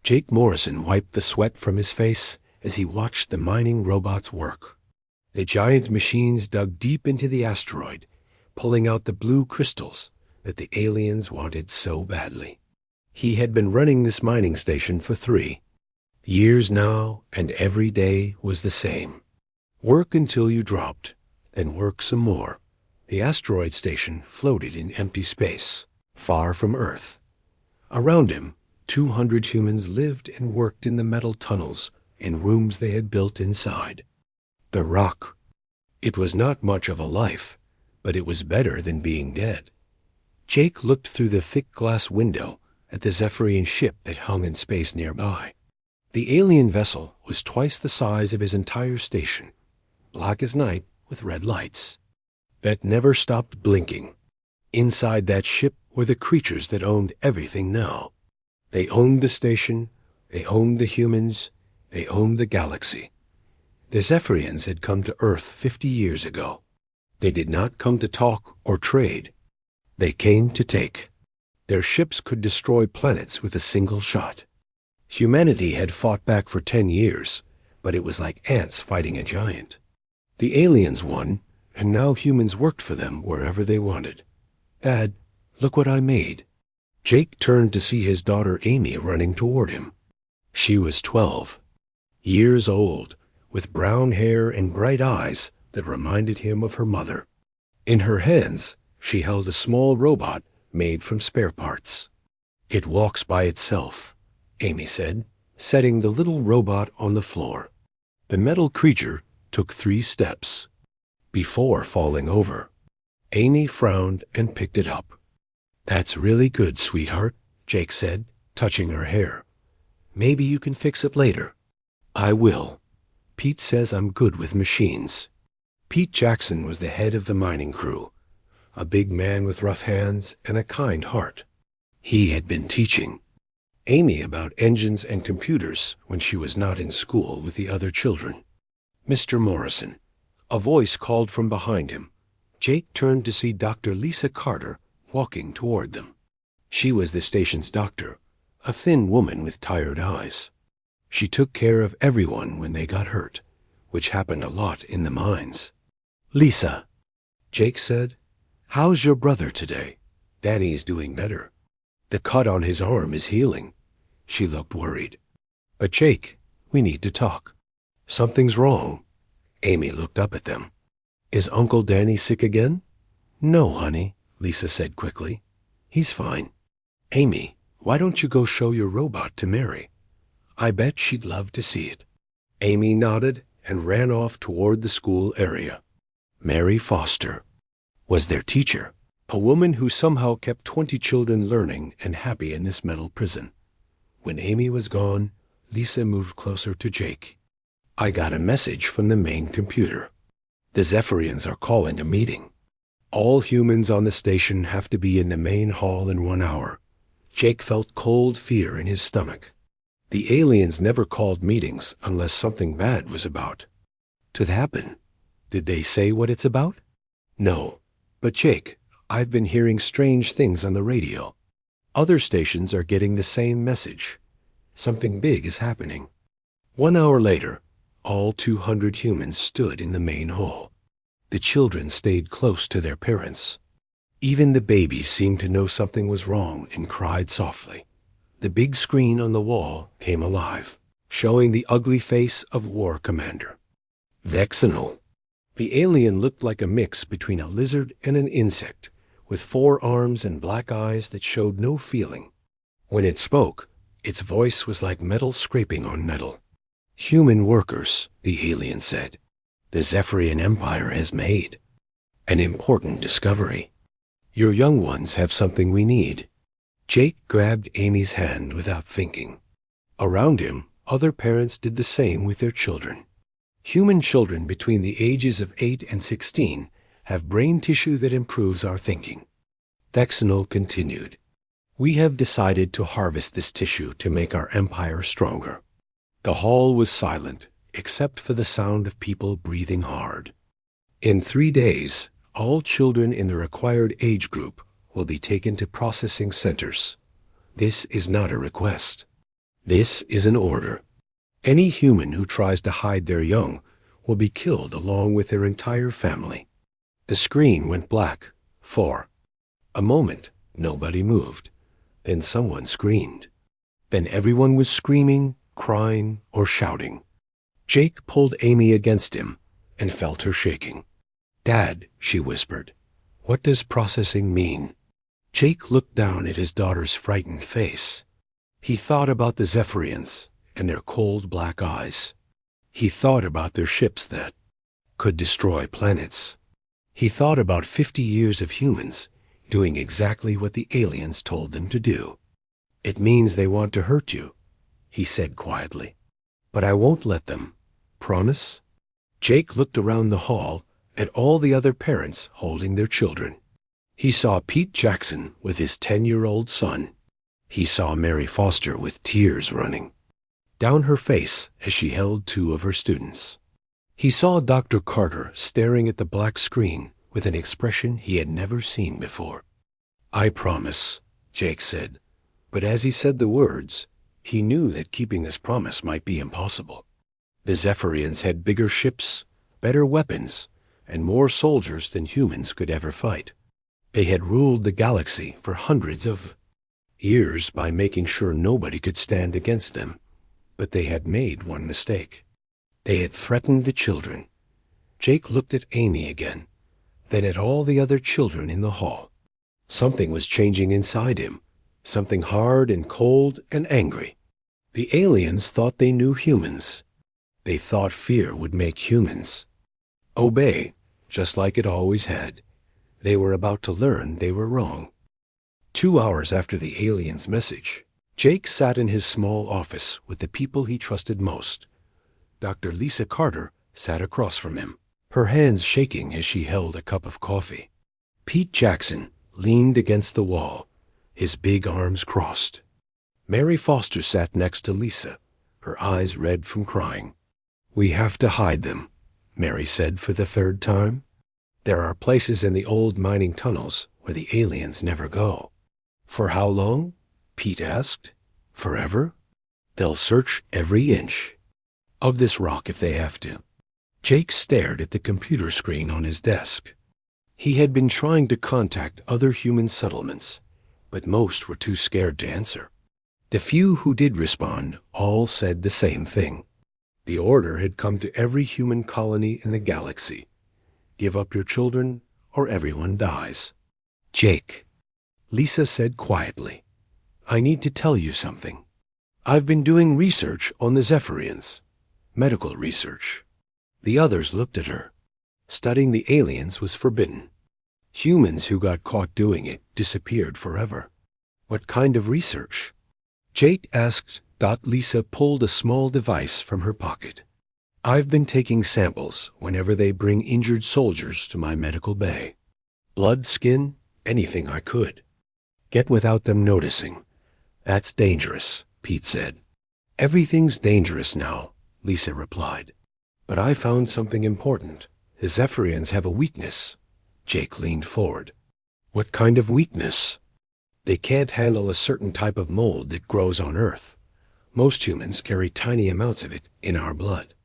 Jake Morrison wiped the sweat from his face as he watched the mining robots work. The giant machines dug deep into the asteroid, pulling out the blue crystals that the aliens wanted so badly. He had been running this mining station for 3 years now, and every day was the same. Work until you dropped, then work some more. The asteroid station floated in empty space, far from Earth. Around him, 200 humans lived and worked in the metal tunnels in rooms they had built inside. The rock. It was not much of a life, but it was better than being dead. Jake looked through the thick glass window at the Zephyrian ship that hung in space nearby. The alien vessel was twice the size of his entire station, black as night with red lights that never stopped blinking. Inside that ship were the creatures that owned everything now. They owned the station, they owned the humans, they owned the galaxy. The Zephyrians had come to Earth 50 years ago. They did not come to talk or trade. They came to take. Their ships could destroy planets with a single shot. Humanity had fought back for 10 years, but it was like ants fighting a giant. The aliens won, and now humans worked for them wherever they wanted. Dad, look what I made. Jake turned to see his daughter Amy running toward him. She was 12, years old, with brown hair and bright eyes that reminded him of her mother. In her hands, she held a small robot made from spare parts. It walks by itself, Amy said, setting the little robot on the floor. The metal creature took 3 steps before falling over. Amy frowned and picked it up. That's really good, sweetheart, Jake said, touching her hair. Maybe you can fix it later. I will. Pete says I'm good with machines. Pete Jackson was the head of the mining crew, a big man with rough hands and a kind heart. He had been teaching Amy about engines and computers when she was not in school with the other children. Mr. Morrison. A voice called from behind him. Jake turned to see Dr. Lisa Carter walking toward them. She was the station's doctor, a thin woman with tired eyes. She took care of everyone when they got hurt, which happened a lot in the mines. Lisa, Jake said, how's your brother today? Danny's doing better. The cut on his arm is healing. She looked worried. But Jake, we need to talk. Something's wrong. Amy looked up at them. Is Uncle Danny sick again? No, honey, Lisa said quickly. He's fine. Amy, why don't you go show your robot to Mary? I bet she'd love to see it. Amy nodded and ran off toward the school area. Mary Foster was their teacher, a woman who somehow kept 20 children learning and happy in this metal prison. When Amy was gone, Lisa moved closer to Jake. I got a message from the main computer. The Zephyrians are calling a meeting. All humans on the station have to be in the main hall in 1 hour. Jake felt cold fear in his stomach. The aliens never called meetings unless something bad was about to happen. Did they say what it's about? No. But Jake, I've been hearing strange things on the radio. Other stations are getting the same message. Something big is happening. 1 hour later, all 200 humans stood in the main hall. The children stayed close to their parents. Even the babies seemed to know something was wrong and cried softly. The big screen on the wall came alive, showing the ugly face of War Commander Vexenal. The alien looked like a mix between a lizard and an insect, with 4 arms and black eyes that showed no feeling. When it spoke, its voice was like metal scraping on metal. Human workers, the alien said. The Zephyrian Empire has made an important discovery. Your young ones have something we need. Jake grabbed Amy's hand without thinking. Around him, other parents did the same with their children. Human children between the ages of 8 and 16 have brain tissue that improves our thinking. Vexenal continued. We have decided to harvest this tissue to make our empire stronger. The hall was silent, except for the sound of people breathing hard. In 3 days, all children in the required age group will be taken to processing centers. This is not a request. This is an order. Any human who tries to hide their young will be killed along with their entire family. The screen went black. 4. A moment, nobody moved. Then someone screamed. Then everyone was screaming, crying, or shouting. Jake pulled Amy against him and felt her shaking. "Dad," she whispered, "what does processing mean?" Jake looked down at his daughter's frightened face. He thought about the Zephyrians and their cold black eyes. He thought about their ships that could destroy planets. He thought about 50 years of humans doing exactly what the aliens told them to do. "It means they want to hurt you," he said quietly. "But I won't let them. Promise?" Jake looked around the hall at all the other parents holding their children. He saw Pete Jackson with his 10-year-old son. He saw Mary Foster with tears running down her face as she held 2 of her students. He saw Dr. Carter staring at the black screen with an expression he had never seen before. "I promise," Jake said. But as he said the words, he knew that keeping this promise might be impossible. The Zephyrians had bigger ships, better weapons, and more soldiers than humans could ever fight. They had ruled the galaxy for hundreds of years by making sure nobody could stand against them. But they had made one mistake. They had threatened the children. Jake looked at Amy again, then at all the other children in the hall. Something was changing inside him, something hard and cold and angry. The aliens thought they knew humans. They thought fear would make humans obey, just like it always had. They were about to learn they were wrong. 2 hours after the aliens' message, Jake sat in his small office with the people he trusted most. Dr. Lisa Carter sat across from him, her hands shaking as she held a cup of coffee. Pete Jackson leaned against the wall, his big arms crossed. Mary Foster sat next to Lisa, her eyes red from crying. "We have to hide them," Mary said for the 3rd time. "There are places in the old mining tunnels where the aliens never go." "For how long?" Pete asked. "Forever? They'll search every inch of this rock if they have to." Jake stared at the computer screen on his desk. He had been trying to contact other human settlements, but most were too scared to answer. The few who did respond all said the same thing. The order had come to every human colony in the galaxy. Give up your children or everyone dies. "Jake," Lisa said quietly, "I need to tell you something. I've been doing research on the Zephyrians, medical research." The others looked at her. Studying the aliens was forbidden. Humans who got caught doing it disappeared forever. "What kind of research?" Jake asked. Lisa pulled a small device from her pocket. "I've been taking samples whenever they bring injured soldiers to my medical bay. Blood, skin, anything I could. Get without them noticing. That's dangerous," Pete said. "Everything's dangerous now," Lisa replied. "But I found something important. The Zephyrians have a weakness." Jake leaned forward. "What kind of weakness?" "They can't handle a certain type of mold that grows on Earth. Most humans carry tiny amounts of it in our blood.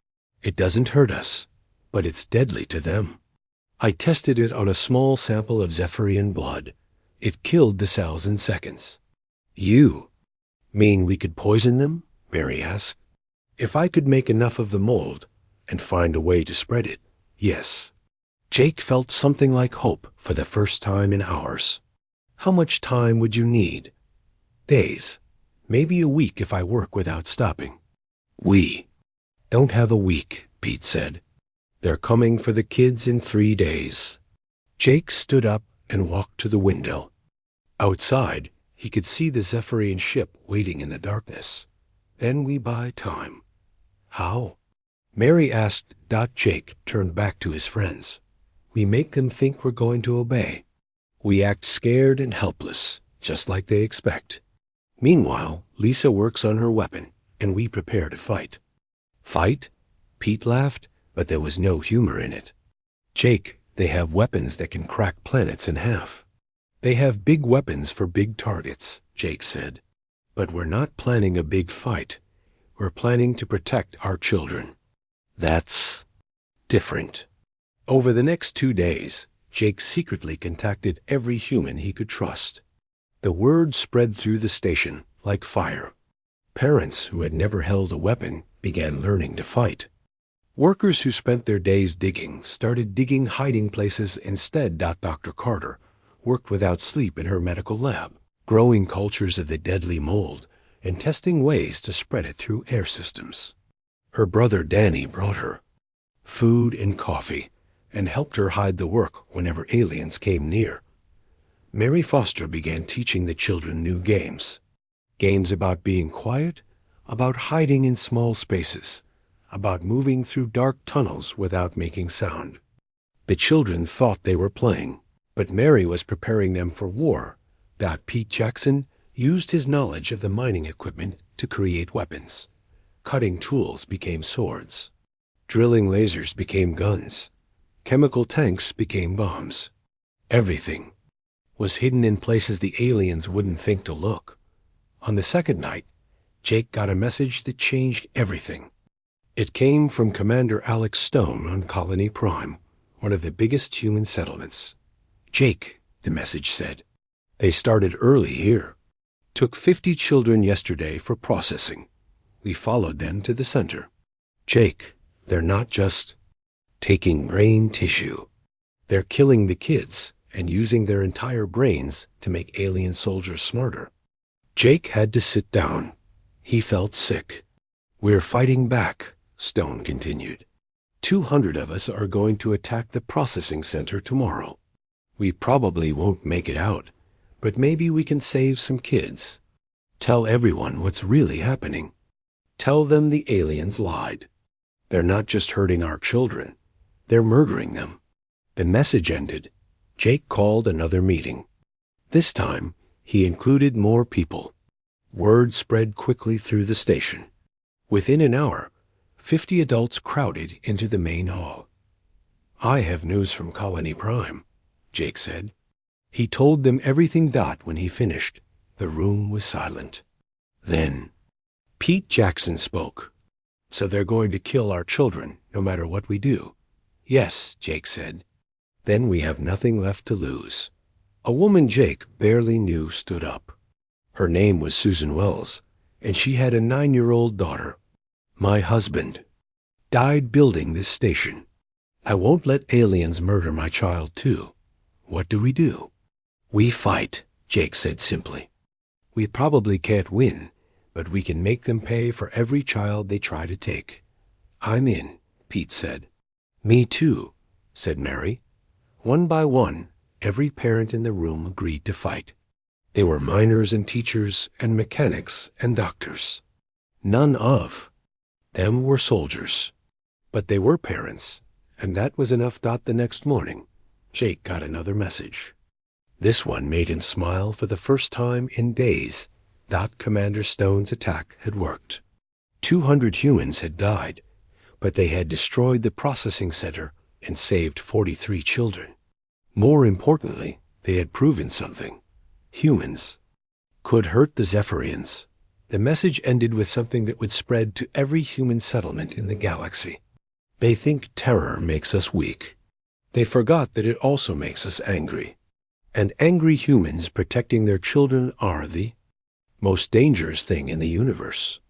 It doesn't hurt us, but it's deadly to them. I tested it on a small sample of Zephyrian blood. It killed the cells in seconds." "You mean we could poison them?" Mary asked. "If I could make enough of the mold and find a way to spread it, yes." Jake felt something like hope for the first time in hours. "How much time would you need?" "Days. Maybe a week if I work without stopping." "We don't have a week," Pete said. "They're coming for the kids in 3 days." Jake stood up and walked to the window. Outside, he could see the Zephyrian ship waiting in the darkness. "Then we buy time." "How?" Mary asked. Jake turned back to his friends. "We make them think we're going to obey. We act scared and helpless, just like they expect. Meanwhile, Lisa works on her weapon, and we prepare to fight." "Fight?" Pete laughed, but there was no humor in it. "Jake, they have weapons that can crack planets in half." "They have big weapons for big targets," Jake said. "But we're not planning a big fight. We're planning to protect our children. That's different. Over the next 2 days, Jake secretly contacted every human he could trust. The word spread through the station like fire. Parents who had never held a weapon began learning to fight. Workers who spent their days digging started digging hiding places instead. Dr. Carter worked without sleep in her medical lab, growing cultures of the deadly mold and testing ways to spread it through air systems. Her brother Danny brought her food and coffee and helped her hide the work whenever aliens came near. Mary Foster began teaching the children new games. Games about being quiet, about hiding in small spaces, about moving through dark tunnels without making sound. The children thought they were playing, but Mary was preparing them for war. Pete Jackson used his knowledge of the mining equipment to create weapons. Cutting tools became swords. Drilling lasers became guns. Chemical tanks became bombs. Everything was hidden in places the aliens wouldn't think to look. On the second night, Jake got a message that changed everything. It came from Commander Alex Stone on Colony Prime, one of the biggest human settlements. Jake, the message said. They started early here. Took 50 children yesterday for processing. We followed them to the center. Jake, they're not just taking brain tissue. They're killing the kids and using their entire brains to make alien soldiers smarter. Jake had to sit down. He felt sick. We're fighting back, Stone continued. 200 of us are going to attack the processing center tomorrow. We probably won't make it out, but maybe we can save some kids. Tell everyone what's really happening. Tell them the aliens lied. They're not just hurting our children. They're murdering them. The message ended. Jake called another meeting. This time, he included more people. Word spread quickly through the station. Within an hour, 50 adults crowded into the main hall. I have news from Colony Prime, Jake said. He told them everything. When he finished, the room was silent. Then, Pete Jackson spoke. So they're going to kill our children, no matter what we do. Yes, Jake said. Then we have nothing left to lose. A woman Jake barely knew stood up. Her name was Susan Wells, and she had a 9-year-old daughter. My husband died building this station. I won't let aliens murder my child too. What do? We fight, Jake said simply. We probably can't win, but we can make them pay for every child they try to take. I'm in, Pete said. Me too, said Mary. One by one, every parent in the room agreed to fight. They were miners and teachers and mechanics and doctors. None of them were soldiers. But they were parents, and that was enough. The next morning, Jake got another message. This one made him smile for the first time in days. Commander Stone's attack had worked. 200 humans had died, but they had destroyed the processing center and saved 43 children. More importantly, they had proven something. Humans could hurt the Zephyrians. The message ended with something that would spread to every human settlement in the galaxy. They think terror makes us weak. They forgot that it also makes us angry. And angry humans protecting their children are the most dangerous thing in the universe.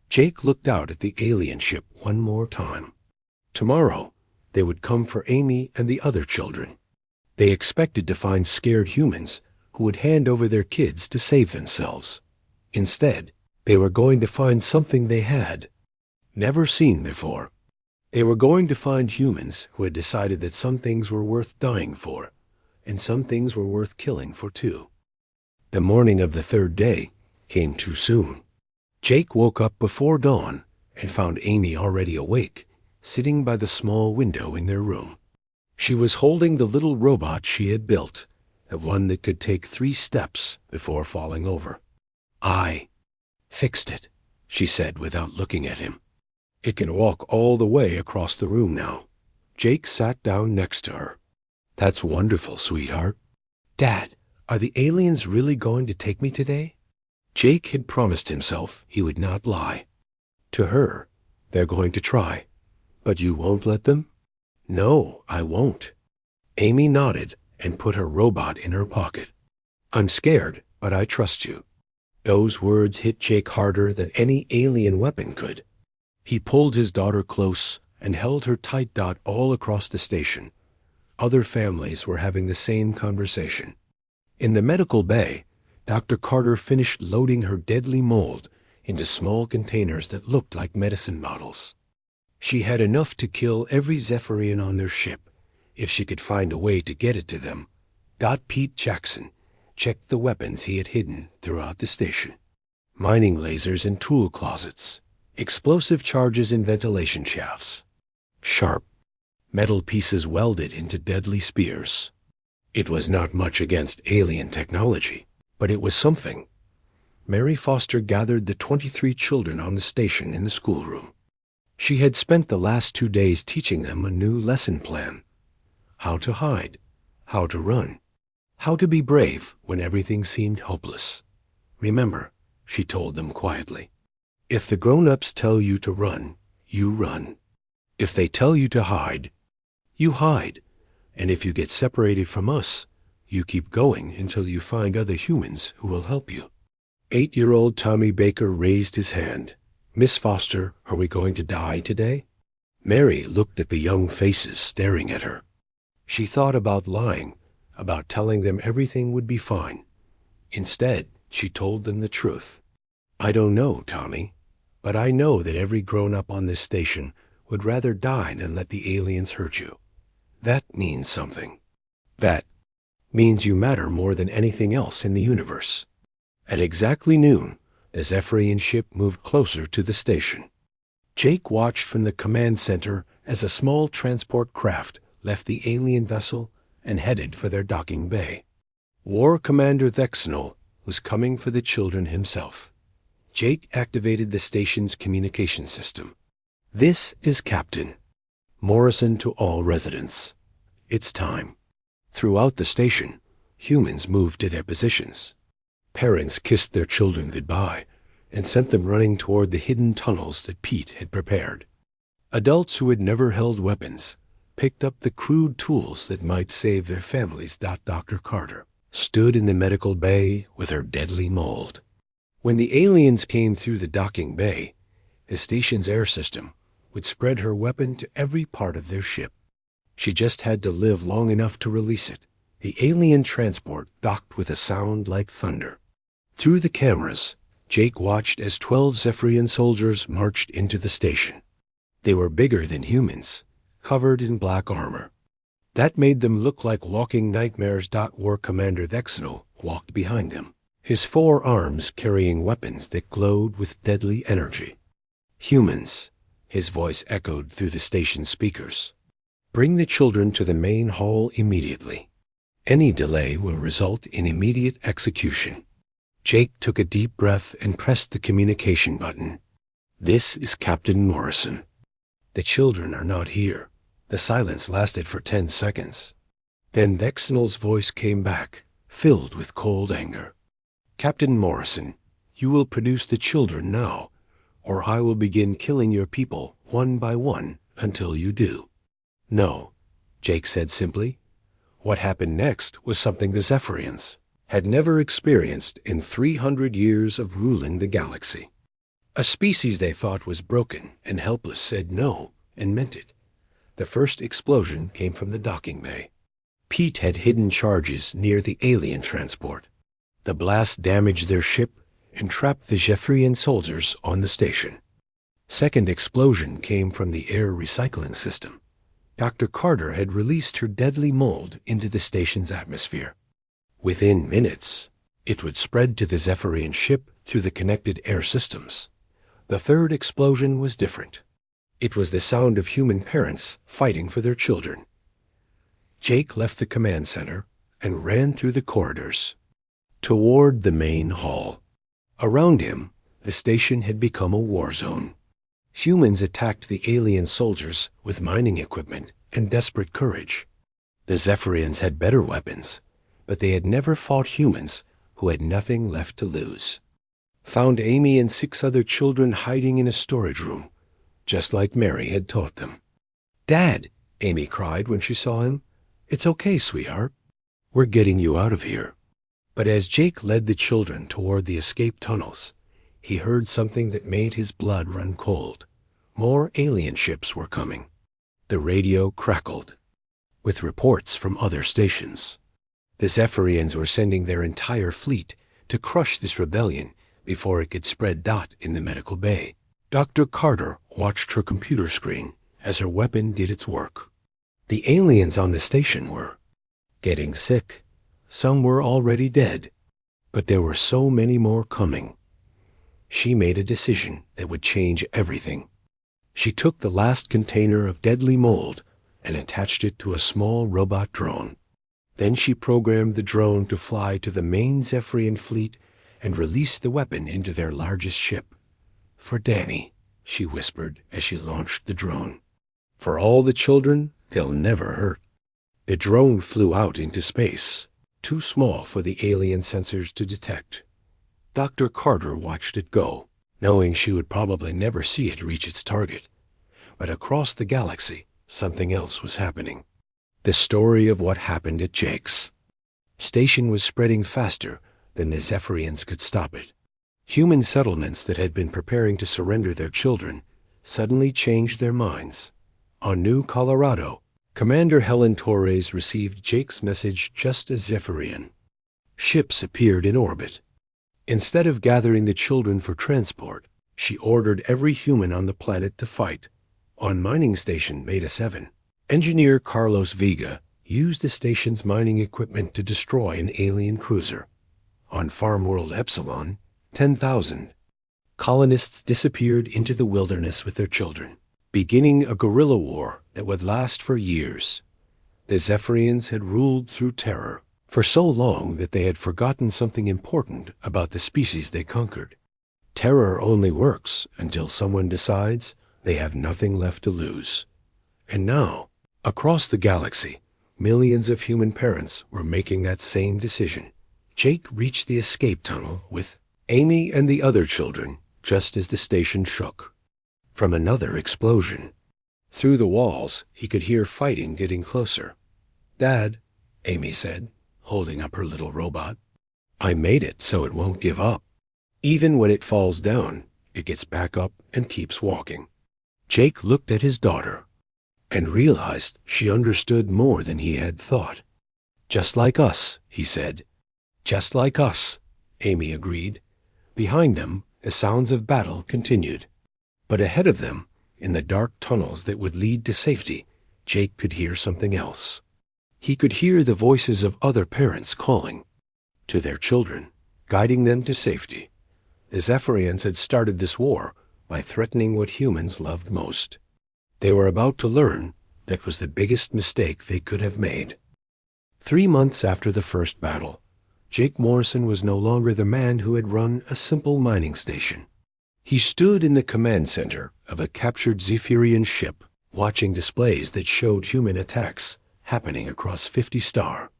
Jake looked out at the alien ship one more time. Tomorrow, they would come for Amy and the other children. They expected to find scared humans who would hand over their kids to save themselves. Instead, they were going to find something they had never seen before. They were going to find humans who had decided that some things were worth dying for, and some things were worth killing for too. The morning of the third day came too soon. Jake woke up before dawn and found Amy already awake, sitting by the small window in their room. She was holding the little robot she had built, the one that could take 3 steps before falling over. I fixed it, she said without looking at him. It can walk all the way across the room now. Jake sat down next to her. That's wonderful, sweetheart. Dad, are the aliens really going to take me today? Jake had promised himself he would not lie. To her, they're going to try. But you won't let them? No, I won't. Amy nodded and put her robot in her pocket. I'm scared, but I trust you. Those words hit Jake harder than any alien weapon could. He pulled his daughter close and held her tight. All across the station, other families were having the same conversation. In the medical bay, Dr. Carter finished loading her deadly mold into small containers that looked like medicine bottles. She had enough to kill every Zephyrian on their ship, if she could find a way to get it to them. Pete Jackson checked the weapons he had hidden throughout the station. Mining lasers in tool closets, explosive charges in ventilation shafts, sharp metal pieces welded into deadly spears. It was not much against alien technology, but it was something. Mary Foster gathered the 23 children on the station in the schoolroom. She had spent the last 2 days teaching them a new lesson plan. How to hide, how to run, how to be brave when everything seemed hopeless. Remember, she told them quietly, if the grown-ups tell you to run, you run. If they tell you to hide, you hide. And if you get separated from us, you keep going until you find other humans who will help you. 8-year-old Tommy Baker raised his hand. Miss Foster, are we going to die today? Mary looked at the young faces staring at her. She thought about lying, about telling them everything would be fine. Instead, she told them the truth. I don't know, Tommy, but I know that every grown-up on this station would rather die than let the aliens hurt you. That means something. That means you matter more than anything else in the universe. At exactly noon, the Zephyrian ship moved closer to the station. Jake watched from the command center as a small transport craft left the alien vessel and headed for their docking bay. War Commander Thexnol was coming for the children himself. Jake activated the station's communication system. This is Captain Morrison to all residents. It's time. Throughout the station, humans moved to their positions. Parents kissed their children goodbye and sent them running toward the hidden tunnels that Pete had prepared. Adults who had never held weapons picked up the crude tools that might save their families. Dr. Carter stood in the medical bay with her deadly mold. When the aliens came through the docking bay, the station's air system would spread her weapon to every part of their ship. She just had to live long enough to release it. The alien transport docked with a sound like thunder. Through the cameras, Jake watched as 12 Zephyrian soldiers marched into the station. They were bigger than humans, covered in black armor. That made them look like walking nightmares. War Commander Thexnol walked behind them, his 4 arms carrying weapons that glowed with deadly energy. Humans, his voice echoed through the station speakers. Bring the children to the main hall immediately. Any delay will result in immediate execution. Jake took a deep breath and pressed the communication button. This is Captain Morrison. The children are not here. The silence lasted for 10 seconds. Then Thexnol's voice came back, filled with cold anger. Captain Morrison, you will produce the children now, or I will begin killing your people one by one until you do. No, Jake said simply. What happened next was something the Zephyrians had never experienced in 300 years of ruling the galaxy. A species they thought was broken and helpless said no and meant it. The first explosion came from the docking bay. Pete had hidden charges near the alien transport. The blast damaged their ship and trapped the Zephyrian soldiers on the station. Second explosion came from the air recycling system. Dr. Carter had released her deadly mold into the station's atmosphere. Within minutes, it would spread to the Zephyrian ship through the connected air systems. The third explosion was different. It was the sound of human parents fighting for their children. Jake left the command center and ran through the corridors toward the main hall. Around him, the station had become a war zone. Humans attacked the alien soldiers with mining equipment and desperate courage. The Zephyrians had better weapons, but they had never fought humans who had nothing left to lose. found Amy and 6 other children hiding in a storage room, just like Mary had taught them. "Dad," Amy cried when she saw him. "It's okay, sweetheart. We're getting you out of here." But as Jake led the children toward the escape tunnels, he heard something that made his blood run cold. More alien ships were coming. The radio crackled, with reports from other stations. The Zephyrians were sending their entire fleet to crush this rebellion before it could spread dot in the medical bay. Dr. Carter watched her computer screen as her weapon did its work. The aliens on the station were getting sick. Some were already dead, but there were so many more coming. She made a decision that would change everything. She took the last container of deadly mold and attached it to a small robot drone. Then she programmed the drone to fly to the main Zephyrian fleet and release the weapon into their largest ship. "For Danny," she whispered as she launched the drone. "For all the children, they'll never hurt." The drone flew out into space, too small for the alien sensors to detect. Dr. Carter watched it go, knowing she would probably never see it reach its target. But across the galaxy, something else was happening. The story of what happened at Jake's station was spreading faster than the Zephyrians could stop it. Human settlements that had been preparing to surrender their children suddenly changed their minds. On New Colorado, Commander Helen Torres received Jake's message just as Zephyrian. Ships appeared in orbit. Instead of gathering the children for transport, she ordered every human on the planet to fight. On mining station Beta 7, engineer Carlos Vega used the station's mining equipment to destroy an alien cruiser. On Farm World Epsilon, 10,000 colonists disappeared into the wilderness with their children, beginning a guerrilla war that would last for years. The Zephyrians had ruled through terror for so long that they had forgotten something important about the species they conquered. Terror only works until someone decides they have nothing left to lose. And now, across the galaxy, millions of human parents were making that same decision. Jake reached the escape tunnel with Amy and the other children just as the station shook from another explosion. Through the walls, he could hear fighting getting closer. "Dad," Amy said, holding up her little robot, "I made it so it won't give up. Even when it falls down, it gets back up and keeps walking." Jake looked at his daughter and realized she understood more than he had thought. "Just like us," he said. "Just like us," Amy agreed. Behind them, the sounds of battle continued. But ahead of them, in the dark tunnels that would lead to safety, Jake could hear something else. He could hear the voices of other parents calling to their children, guiding them to safety. The Zephyrians had started this war by threatening what humans loved most. They were about to learn that was the biggest mistake they could have made. 3 months after the first battle, Jake Morrison was no longer the man who had run a simple mining station. He stood in the command center of a captured Zephyrian ship, watching displays that showed human attacks happening across 50 star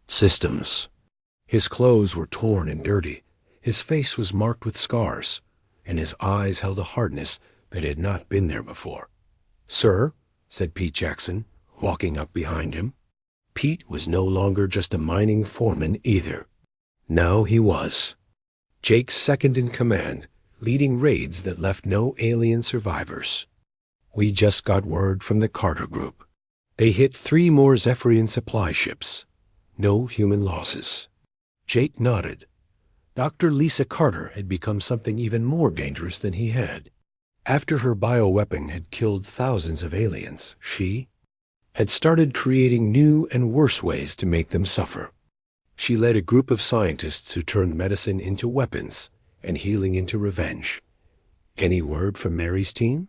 systems. His clothes were torn and dirty, his face was marked with scars, and his eyes held a hardness that had not been there before. "Sir," said Pete Jackson, walking up behind him. Pete was no longer just a mining foreman either. Now he was Jake's second in command, leading raids that left no alien survivors. "We just got word from the Carter Group. They hit 3 more Zephyrian supply ships. No human losses." Jake nodded. Dr. Lisa Carter had become something even more dangerous than he had. After her bioweapon had killed thousands of aliens, she had started creating new and worse ways to make them suffer. She led a group of scientists who turned medicine into weapons and healing into revenge. "Any word from Mary's team?"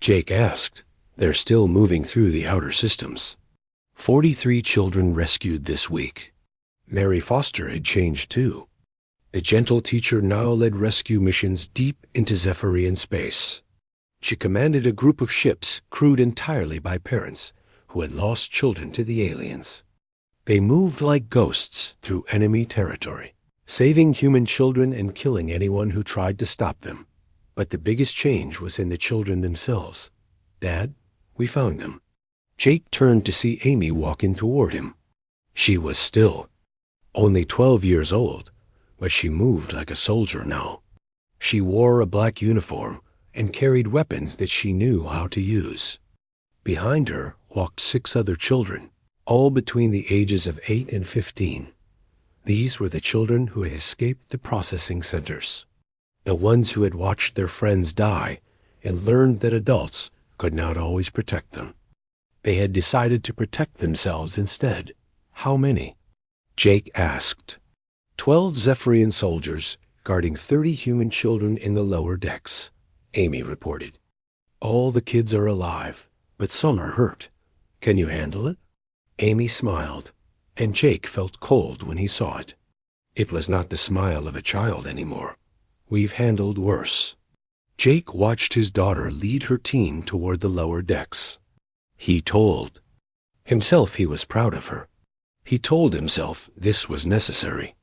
Jake asked. "They're still moving through the outer systems. 43 children rescued this week." Mary Foster had changed too. The gentle teacher now led rescue missions deep into Zephyrian space. She commanded a group of ships crewed entirely by parents who had lost children to the aliens. They moved like ghosts through enemy territory, saving human children and killing anyone who tried to stop them. But the biggest change was in the children themselves. "Dad, we found them." Jake turned to see Amy walking toward him. She was still, only 12 years old, but she moved like a soldier now. She wore a black uniform and carried weapons that she knew how to use. Behind her walked 6 other children, all between the ages of 8 and 15. These were the children who had escaped the processing centers, the ones who had watched their friends die and learned that adults could not always protect them. They had decided to protect themselves instead. How many? Jake asked. 12 Zephyrian soldiers guarding 30 human children in the lower decks, Amy reported. All the kids are alive, but some are hurt. Can you handle it? Amy smiled, and Jake felt cold when he saw it. It was not the smile of a child anymore. We've handled worse. Jake watched his daughter lead her team toward the lower decks. He told himself he was proud of her. He told himself this was necessary.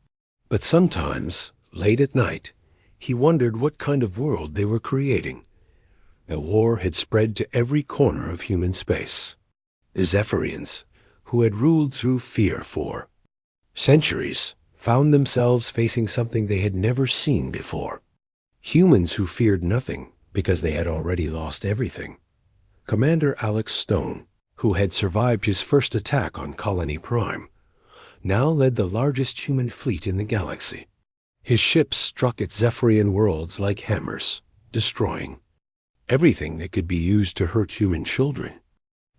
But sometimes, late at night, he wondered what kind of world they were creating. The war had spread to every corner of human space. The Zephyrians, who had ruled through fear for centuries, found themselves facing something they had never seen before. Humans who feared nothing because they had already lost everything. Commander Alex Stone, who had survived his first attack on Colony Prime, now led the largest human fleet in the galaxy. His ships struck at Zephyrian worlds like hammers, destroying everything that could be used to hurt human children.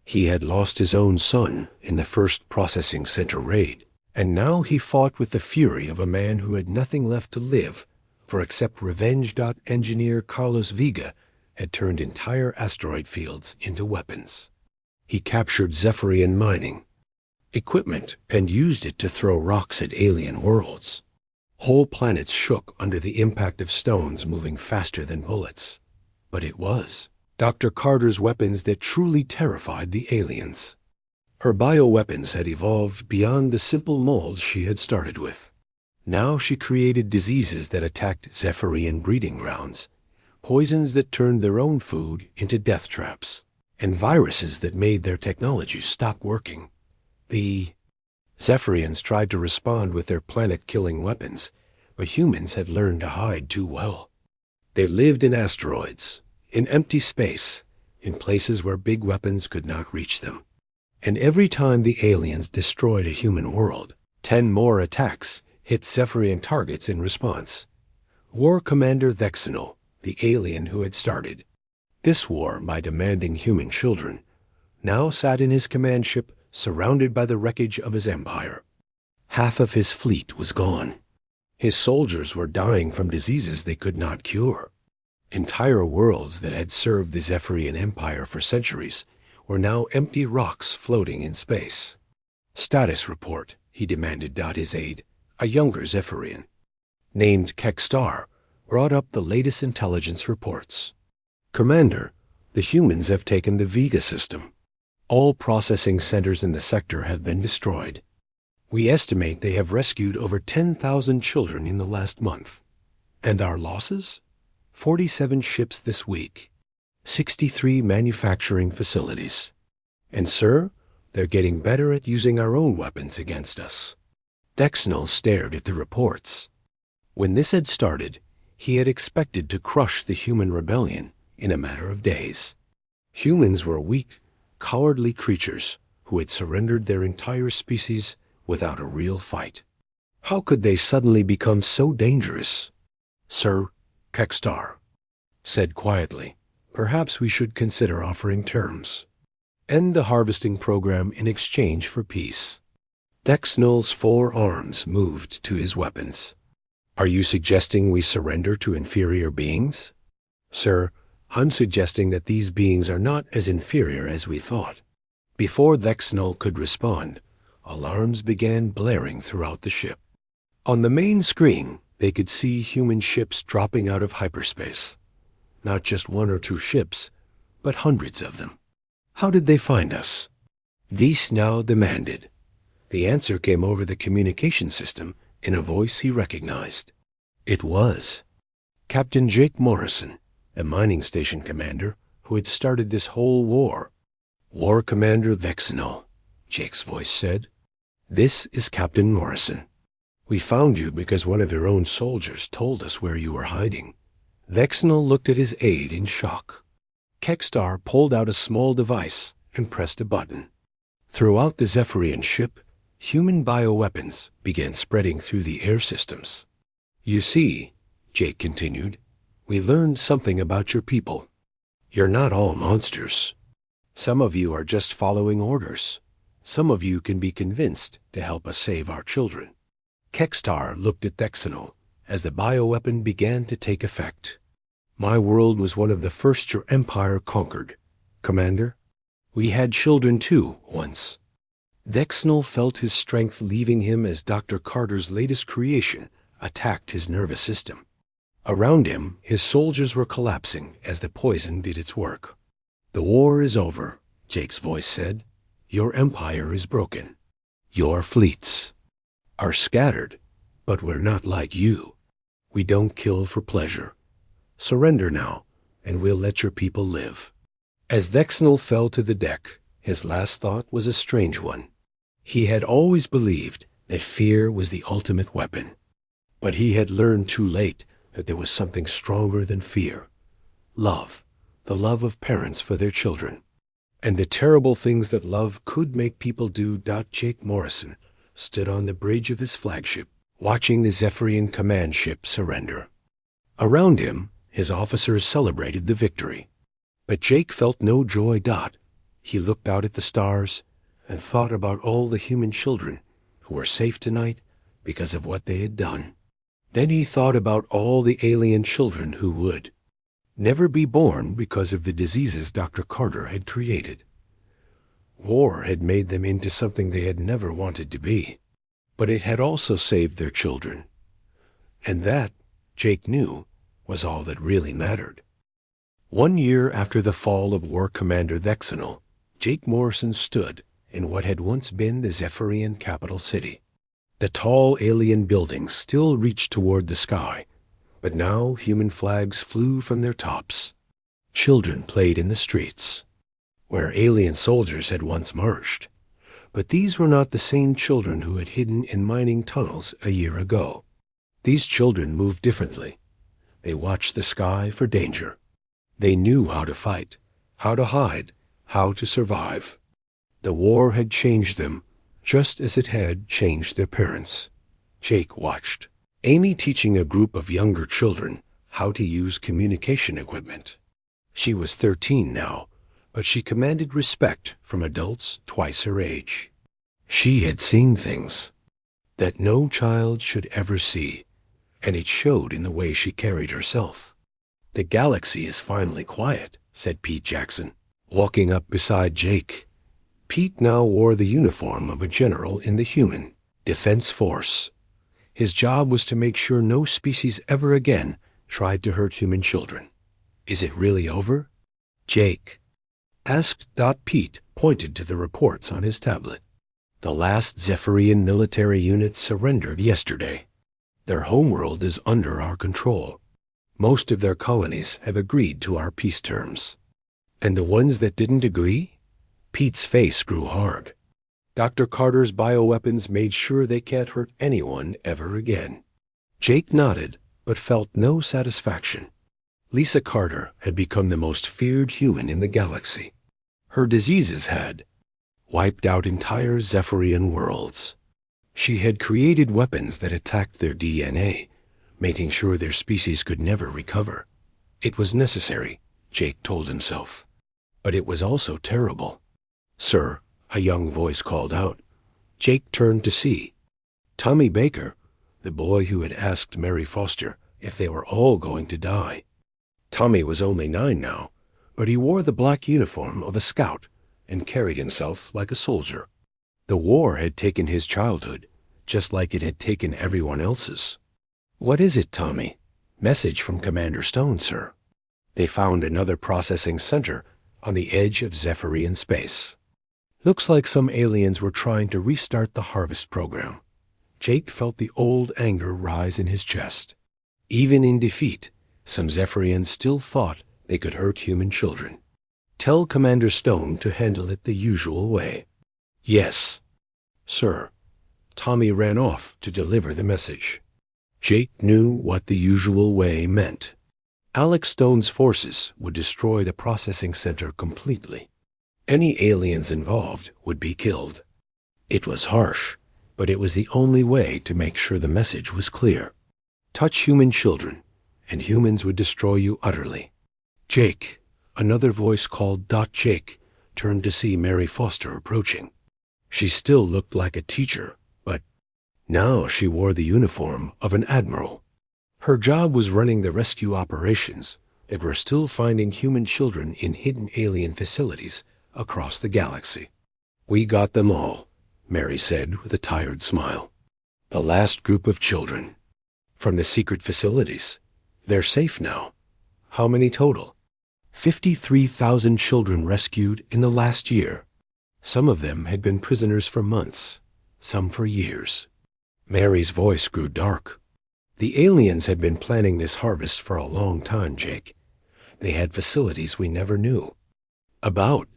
He had lost his own son in the first processing center raid, and now he fought with the fury of a man who had nothing left to live for except revenge. Engineer Carlos Vega had turned entire asteroid fields into weapons. He captured Zephyrian mining equipment and used it to throw rocks at alien worlds. Whole planets shook under the impact of stones moving faster than bullets. But it was Dr. Carter's weapons that truly terrified the aliens. Her bioweapons had evolved beyond the simple molds she had started with. Now she created diseases that attacked Zephyrian breeding grounds, poisons that turned their own food into death traps, and viruses that made their technology stop working. The Zephyrians tried to respond with their planet-killing weapons, but humans had learned to hide too well. They lived in asteroids, in empty space, in places where big weapons could not reach them. And every time the aliens destroyed a human world, 10 more attacks hit Zephyrian targets in response. War Commander Vexenal, the alien who had started this war by demanding human children, now sat in his command ship surrounded by the wreckage of his empire. Half of his fleet was gone. His soldiers were dying from diseases they could not cure. Entire worlds that had served the Zephyrian Empire for centuries were now empty rocks floating in space. "Status report," he demanded. His aide, a younger Zephyrian, named Kekstar, brought up the latest intelligence reports. "Commander, the humans have taken the Vega system. All processing centers in the sector have been destroyed. We estimate they have rescued over 10,000 children in the last month. And our losses? 47 ships this week, 63 manufacturing facilities. And sir, they're getting better at using our own weapons against us." Dexnell stared at the reports. When this had started, he had expected to crush the human rebellion in a matter of days. Humans were weak, cowardly creatures who had surrendered their entire species without a real fight. How could they suddenly become so dangerous? "Sir," Kekstar said quietly, "perhaps we should consider offering terms. End the harvesting program in exchange for peace." Dexnell's 4 arms moved to his weapons. "Are you suggesting we surrender to inferior beings?" "Sir, I'm suggesting that these beings are not as inferior as we thought." Before Dexnell could respond, alarms began blaring throughout the ship. On the main screen, they could see human ships dropping out of hyperspace. Not just 1 or 2 ships, but hundreds of them. How did they find us? This now demanded. The answer came over the communication system in a voice he recognized. It was Captain Jake Morrison, a mining station commander who had started this whole war. "War Commander Vexenol," Jake's voice said. "This is Captain Morrison. We found you because one of your own soldiers told us where you were hiding." Vexenol looked at his aide in shock. Kekstar pulled out a small device and pressed a button. Throughout the Zephyrian ship, human bioweapons began spreading through the air systems. "You see," Jake continued, "we learned something about your people. You're not all monsters. Some of you are just following orders. Some of you can be convinced to help us save our children." Kekstar looked at Vexenol as the bioweapon began to take effect. "My world was one of the first your empire conquered, Commander. We had children too, once." Vexenol felt his strength leaving him as Dr. Carter's latest creation attacked his nervous system. Around him, his soldiers were collapsing as the poison did its work. "The war is over," Jake's voice said. "Your empire is broken. Your fleets are scattered, but we're not like you. We don't kill for pleasure. Surrender now, and we'll let your people live." As Vexenol fell to the deck, his last thought was a strange one. He had always believed that fear was the ultimate weapon, but he had learned too late that there was something stronger than fear. Love, the love of parents for their children, and the terrible things that love could make people do. Jake Morrison stood on the bridge of his flagship, watching the Zephyrian command ship surrender. Around him, his officers celebrated the victory. But Jake felt no joy. He looked out at the stars and thought about all the human children who were safe tonight because of what they had done. Then he thought about all the alien children who would never be born because of the diseases Dr. Carter had created. War had made them into something they had never wanted to be, but it had also saved their children. And that, Jake knew, was all that really mattered. 1 year after the fall of War Commander Vexenol, Jake Morrison stood in what had once been the Zephyrian capital city. The tall alien buildings still reached toward the sky, but now human flags flew from their tops. Children played in the streets, where alien soldiers had once marched. But these were not the same children who had hidden in mining tunnels a year ago. These children moved differently. They watched the sky for danger. They knew how to fight, how to hide, how to survive. The war had changed them, just as it had changed their parents. Jake watched Amy teaching a group of younger children how to use communication equipment. She was 13 now, but she commanded respect from adults twice her age. She had seen things that no child should ever see, and it showed in the way she carried herself. "The galaxy is finally quiet," said Pete Jackson, walking up beside Jake. Pete now wore the uniform of a general in the human Defense Force. His job was to make sure no species ever again tried to hurt human children. "Is it really over?" Jake asked. Pete pointed to the reports on his tablet. "The last Zephyrian military units surrendered yesterday. Their homeworld is under our control. Most of their colonies have agreed to our peace terms." "And the ones that didn't agree?" Pete's face grew hard. "Dr. Carter's bioweapons made sure they can't hurt anyone ever again." Jake nodded, but felt no satisfaction. Lisa Carter had become the most feared human in the galaxy. Her diseases had wiped out entire Zephyrian worlds. She had created weapons that attacked their DNA, making sure their species could never recover. It was necessary, Jake told himself. But it was also terrible. "Sir," a young voice called out. Jake turned to see Tommy Baker, the boy who had asked Mary Foster if they were all going to die. Tommy was only 9 now, but he wore the black uniform of a scout and carried himself like a soldier. The war had taken his childhood, just like it had taken everyone else's. "What is it, Tommy?" "Message from Commander Stone, sir. They found another processing center on the edge of Zephyrian space. Looks like some aliens were trying to restart the harvest program. Jake felt the old anger rise in his chest. Even in defeat, some Zephyrians still thought they could hurt human children. Tell Commander Stone to handle it the usual way. Yes, sir. Tommy ran off to deliver the message. Jake knew what the usual way meant. Alex Stone's forces would destroy the processing center completely. Any aliens involved would be killed. It was harsh, but it was the only way to make sure the message was clear. Touch human children, and humans would destroy you utterly. Jake, another voice called Jake, turned to see Mary Foster approaching. She still looked like a teacher, but now she wore the uniform of an admiral. Her job was running the rescue operations that were still finding human children in hidden alien facilities across the galaxy. We got them all, Mary said with a tired smile. The last group of children. From the secret facilities. They're safe now. How many total? 53,000 children rescued in the last year. Some of them had been prisoners for months, some for years. Mary's voice grew dark. The aliens had been planning this harvest for a long time, Jake. They had facilities we never knew about.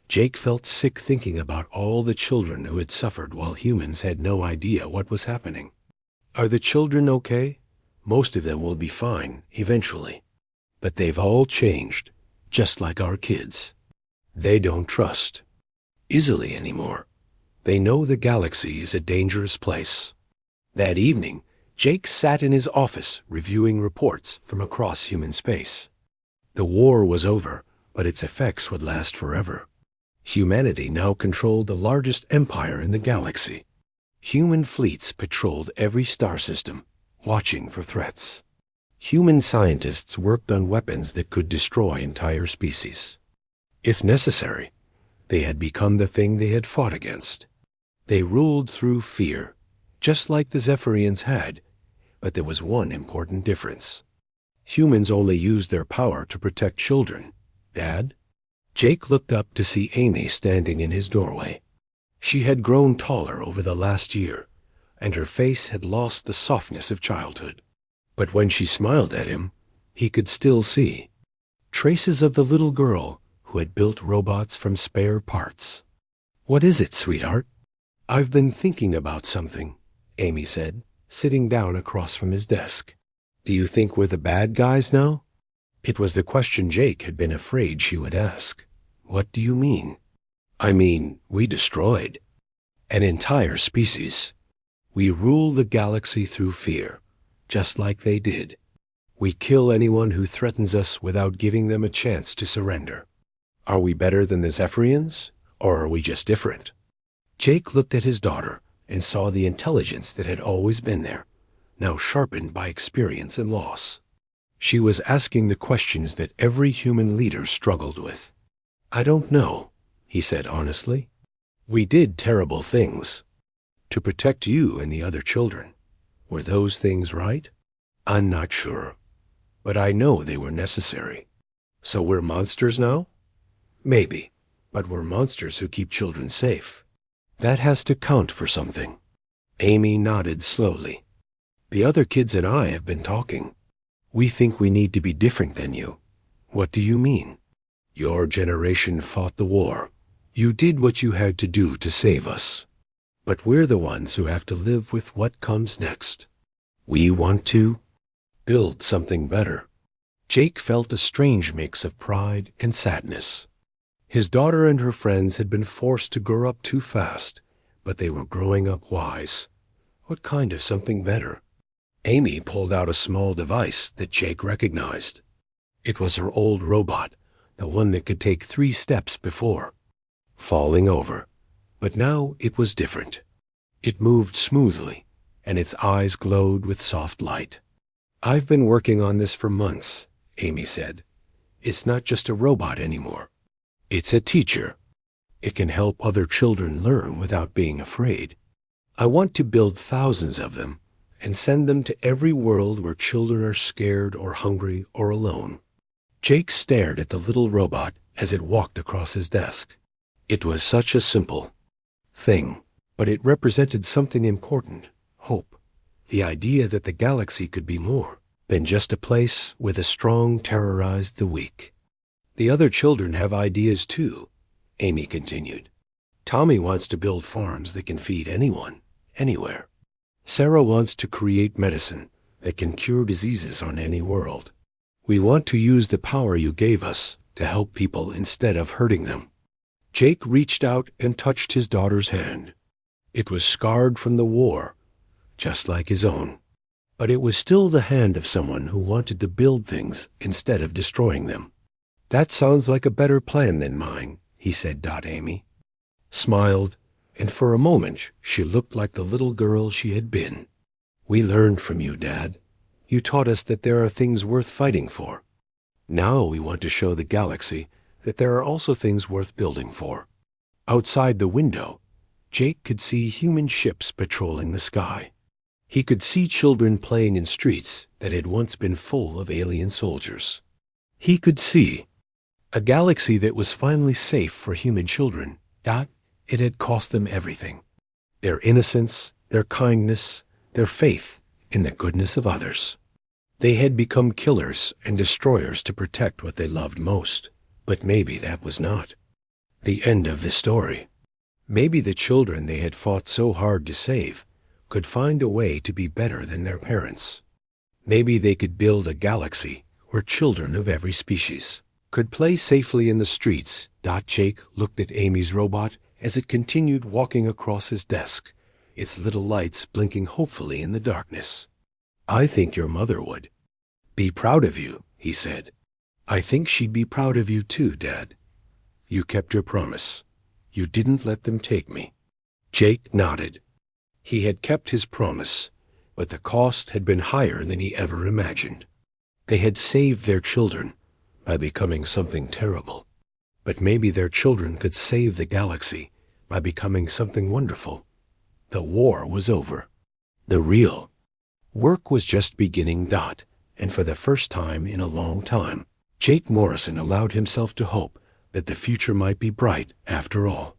Jake felt sick thinking about all the children who had suffered while humans had no idea what was happening. Are the children okay? Most of them will be fine, eventually. But they've all changed, just like our kids. They don't trust easily anymore. They know the galaxy is a dangerous place. That evening, Jake sat in his office reviewing reports from across human space. The war was over, but its effects would last forever. Humanity now controlled the largest empire in the galaxy. Human fleets patrolled every star system, watching for threats. Human scientists worked on weapons that could destroy entire species. If necessary, they had become the thing they had fought against. They ruled through fear, just like the Zephyrians had, but there was one important difference. Humans only used their power to protect children. Dad? Jake looked up to see Amy standing in his doorway. She had grown taller over the last year, and her face had lost the softness of childhood. But when she smiled at him, he could still see traces of the little girl who had built robots from spare parts. What is it, sweetheart? I've been thinking about something, Amy said, sitting down across from his desk. Do you think we're the bad guys now? It was the question Jake had been afraid she would ask. What do you mean? I mean, we destroyed an entire species. We rule the galaxy through fear, just like they did. We kill anyone who threatens us without giving them a chance to surrender. Are we better than the Zephyrians, or are we just different? Jake looked at his daughter and saw the intelligence that had always been there, now sharpened by experience and loss. She was asking the questions that every human leader struggled with. I don't know, he said honestly. We did terrible things to protect you and the other children. Were those things right? I'm not sure, but I know they were necessary. So we're monsters now? Maybe, but we're monsters who keep children safe. That has to count for something. Amy nodded slowly. The other kids and I have been talking. We think we need to be different than you. What do you mean? Your generation fought the war. You did what you had to do to save us. But we're the ones who have to live with what comes next. We want to build something better. Jake felt a strange mix of pride and sadness. His daughter and her friends had been forced to grow up too fast, but they were growing up wise. What kind of something better? Amy pulled out a small device that Jake recognized. It was her old robot, the one that could take 3 steps before, falling over. But now it was different. It moved smoothly, and its eyes glowed with soft light. I've been working on this for months, Amy said. It's not just a robot anymore. It's a teacher. It can help other children learn without being afraid. I want to build thousands of them and send them to every world where children are scared or hungry or alone. Jake stared at the little robot as it walked across his desk. It was such a simple thing, but it represented something important, hope. The idea that the galaxy could be more than just a place where the strong terrorized the weak. The other children have ideas too, Amy continued. Tommy wants to build farms that can feed anyone, anywhere. Sarah wants to create medicine that can cure diseases on any world. We want to use the power you gave us to help people instead of hurting them. Jake reached out and touched his daughter's hand. It was scarred from the war, just like his own. But it was still the hand of someone who wanted to build things instead of destroying them. That sounds like a better plan than mine, he said. Amy smiled, and for a moment she looked like the little girl she had been. We learned from you, Dad. You taught us that there are things worth fighting for. Now we want to show the galaxy that there are also things worth building for. Outside the window, Jake could see human ships patrolling the sky. He could see children playing in streets that had once been full of alien soldiers. He could see a galaxy that was finally safe for human children. It had cost them everything. Their innocence, their kindness, their faith in the goodness of others. They had become killers and destroyers to protect what they loved most. But maybe that was not the end of the story. Maybe the children they had fought so hard to save could find a way to be better than their parents. Maybe they could build a galaxy where children of every species could play safely in the streets. Jake looked at Amy's robot as it continued walking across his desk, its little lights blinking hopefully in the darkness. I think your mother would be proud of you, he said. I think she'd be proud of you too, Dad. You kept your promise. You didn't let them take me. Jake nodded. He had kept his promise, but the cost had been higher than he ever imagined. They had saved their children by becoming something terrible. But maybe their children could save the galaxy by becoming something wonderful. The war was over. The real work was just beginning. And for the first time in a long time, Jake Morrison allowed himself to hope that the future might be bright after all.